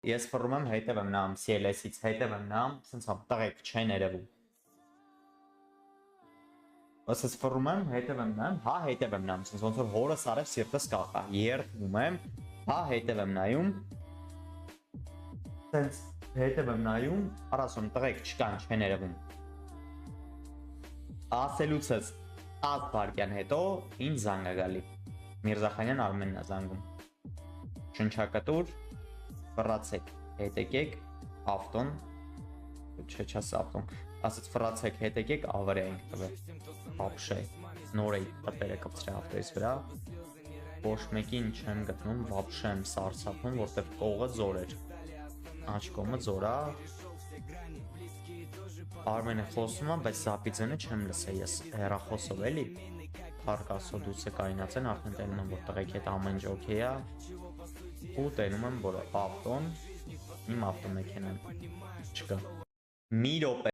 Ես ֆռում եմ հետև եմ նայում CLS-ից, հետև եմ նայում, սենց տղեկ չեն երևում։ Ասես ֆռում եմ, հետև եմ նայում, հա հետև եմ նայում, սենց ոնց որ հորս արև սիրտս կախա, երդվում եմ, հա հետև եմ նայում, սենց հետև եմ նայում, առասում տղեկ չկան, չեն երևում։ Ասելուցս 10 վայրկյան հետո ինձ զանգ է գալի։ Միրզախանյան Արմենն է զանգում։ Շնչակտուր, ֆռացեք, հետ եկեք, ավտոն, չէ, չաս ավտոն, ասեց ֆռացեք, հետ եկեք, ավարիա ենք տվել։ Вообще, նոր էի տպերը կպցրի ավտոյից վրա, ոչ մեկին չեմ գտնում, вообще եմ սարսափում, որտեվ կողը ձոր էր, աչկոմը ձորա, Արմենը խոսում եմ, բայց զապիծենը չեմ լսե, ես հեռախոսով էլի, թարկասո դուսը կարինացեն, արդեն տենում եմ, որ տղեքի հետ ամեն ինչ օքեյ է, ու տենում եմ, որ ավտոն, իմ ավտոմեքենան չկա։ Մի րոպե